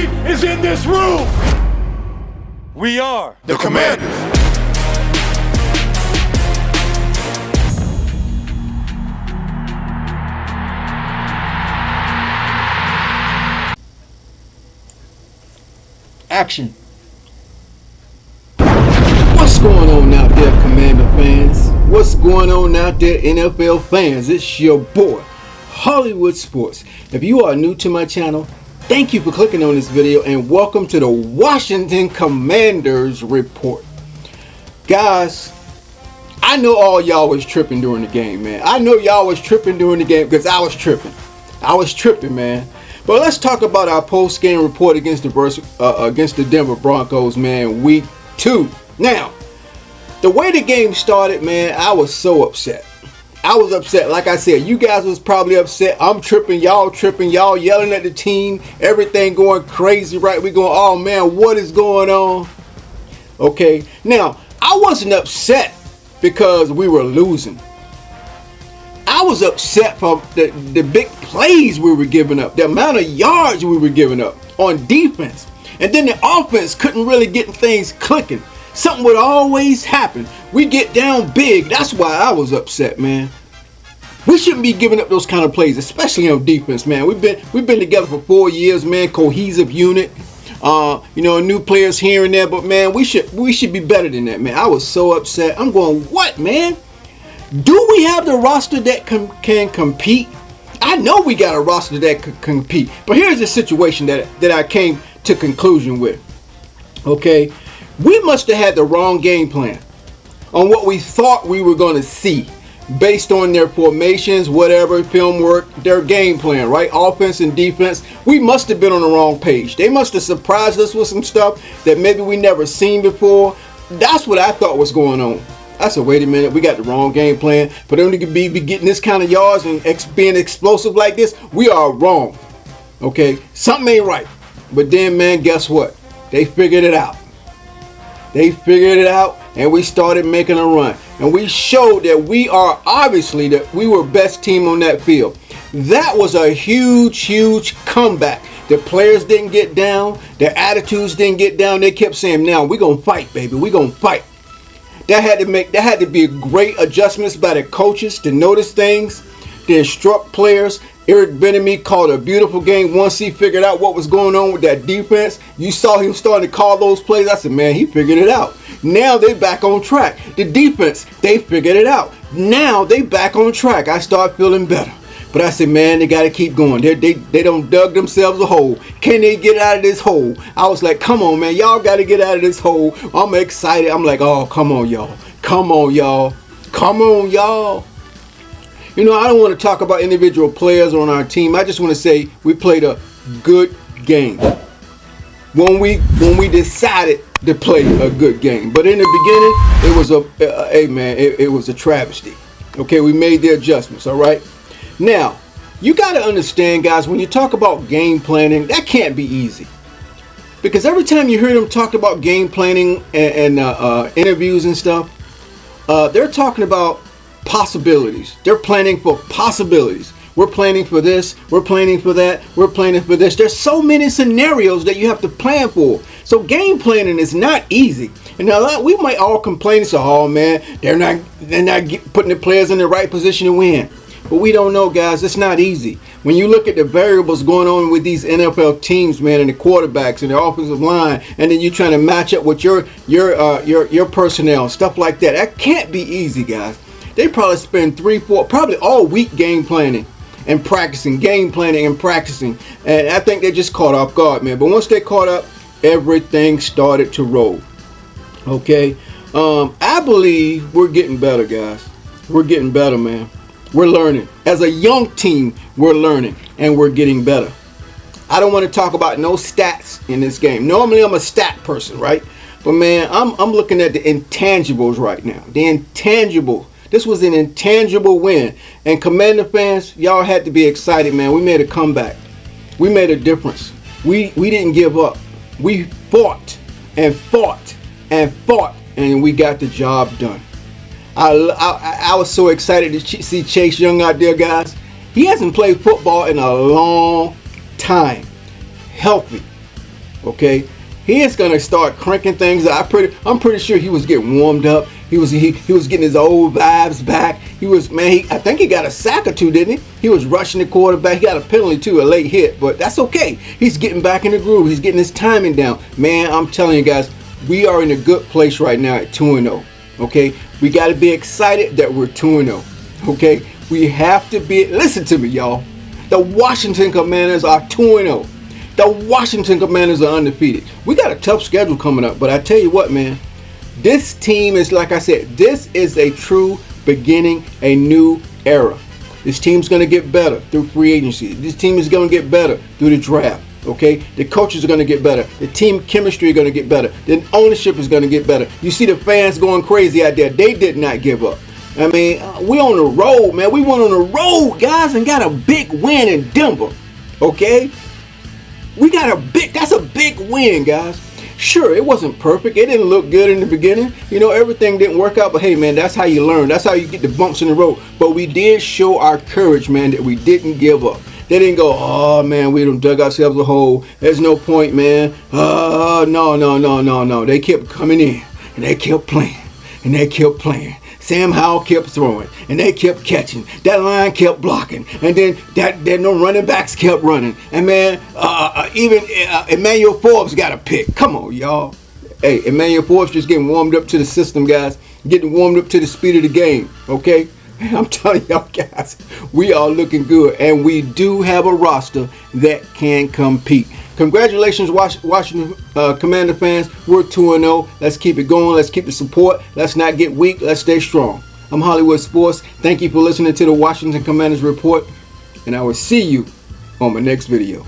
team is in this room. We are the Commanders. Action. What's going on out there, Commander fans? What's going on out there, NFL fans? It's your boy, Hollywood Sports. If you are new to my channel, thank you for clicking on this video and welcome to the Washington Commanders Report. Guys, I know all y'all was tripping during the game, man. I know y'all was tripping during the game because I was tripping. I was tripping, man. But let's talk about our post-game report against the Denver Broncos, man, week 2. Now, the way the game started, man, I was so upset. I was upset. Like I said, you guys was probably upset. I'm tripping, y'all yelling at the team, everything going crazy, right? We going, oh man, what is going on? Okay, now, I wasn't upset because we were losing. I was upset for the big plays we were giving up, the amount of yards we were giving up on defense. And then the offense couldn't really get things clicking. Something would always happen. We get down big. That's why I was upset, man. We shouldn't be giving up those kind of plays, especially on defense, man. We've been together for 4 years, man. Cohesive unit. New players here and there, but man, we should be better than that, man. I was so upset. I'm going, what, man? Do we have the roster that can compete? I know we got a roster that can compete, but here's the situation that I came to conclusion with. Okay, we must have had the wrong game plan on what we thought we were going to see based on their formations, whatever, film work, their game plan, right? Offense and defense. We must have been on the wrong page. They must have surprised us with some stuff that maybe we never seen before. That's what I thought was going on. I said, wait a minute, we got the wrong game plan. For them to be getting this kind of yards and being explosive like this, we are wrong. Okay, something ain't right. But then, man, guess what? They figured it out. They figured it out, and we started making a run. And we showed that we were best team on that field. That was a huge, huge comeback. The players didn't get down. Their attitudes didn't get down. They kept saying, now we're going to fight, baby. We're going to fight. That had to be great adjustments by the coaches to notice things, to instruct players. Eric Bieniemy called a beautiful game once he figured out what was going on with that defense. You saw him starting to call those plays. I said, man, he figured it out. Now they back on track. The defense, they figured it out. Now they back on track. I start feeling better. But I said, man, they got to keep going. They don't dug themselves a hole. Can they get out of this hole? I was like, come on, man. Y'all got to get out of this hole. I'm excited. I'm like, oh, come on, y'all. Come on, y'all. Come on, y'all. You know, I don't want to talk about individual players on our team. I just want to say we played a good game. When we decided to play a good game. But in the beginning, it was it was a travesty. Okay, we made the adjustments, all right? Now, you got to understand, guys, when you talk about game planning, that can't be easy. Because every time you hear them talk about game planning and interviews and stuff, they're talking about possibilities. They're planning for possibilities. We're planning for this. We're planning for that. We're planning for this. There's so many scenarios that you have to plan for. So game planning is not easy. And now we might all complain and say, oh man, they're not putting the players in the right position to win. But we don't know, guys. It's not easy. When you look at the variables going on with these NFL teams, man, and the quarterbacks and the offensive line, and then you're trying to match up with your personnel, stuff like that. That can't be easy, guys. They probably spend 3-4, probably all week game planning and practicing, and I think they just caught off guard, man. But once they caught up, everything started to roll. Okay, I believe we're getting better, guys. We're getting better, man. We're learning. As a young team, we're learning and we're getting better. I don't want to talk about no stats in this game. Normally, I'm a stat person, right? But man, I'm looking at the intangibles right now. The intangible. This was an intangible win. And Commander fans, y'all had to be excited, man. We made a comeback. We made a difference. We didn't give up. We fought and fought and fought, and we got the job done. I was so excited to see Chase Young out there, guys. He hasn't played football in a long time. Healthy. Okay, he is gonna start cranking things up. I'm pretty sure he was getting warmed up. He was getting his old vibes back. I think he got a sack or two, didn't he? He was rushing the quarterback. He got a penalty too, a late hit, but that's okay. He's getting back in the groove. He's getting his timing down. Man, I'm telling you guys, we are in a good place right now at 2-0. Okay, we got to be excited that we're 2-0. Okay, we have to be. Listen to me, y'all. The Washington Commanders are 2-0. The Washington Commanders are undefeated. We got a tough schedule coming up, but I tell you what, man. This team is, like I said, this is a true beginning, a new era. This team's going to get better through free agency. This team is going to get better through the draft. Okay, the coaches are going to get better. The team chemistry is going to get better. The ownership is going to get better. You see the fans going crazy out there. They did not give up. I mean, we on the road, man. We went on the road, guys, and got a big win in Denver. Okay, that's a big win, guys. Sure, it wasn't perfect. It didn't look good in the beginning. You know, everything didn't work out. But hey, man, that's how you learn. That's how you get the bumps in the road. But we did show our courage, man, that we didn't give up. They didn't go, oh, man, we done dug ourselves a hole. There's no point, man. No. They kept coming in, and they kept playing, and they kept playing. Sam Howell kept throwing, and they kept catching. That line kept blocking, and then no running backs kept running. And man, even Emmanuel Forbes got a pick. Come on, y'all. Hey, Emmanuel Forbes just getting warmed up to the system, guys. Getting warmed up to the speed of the game. Okay, I'm telling y'all, guys, we are looking good, and we do have a roster that can compete. Congratulations, Washington Commander fans. We're 2-0. Let's keep it going. Let's keep the support. Let's not get weak. Let's stay strong. I'm Hollywood Sports. Thank you for listening to the Washington Commanders Report, and I will see you on my next video.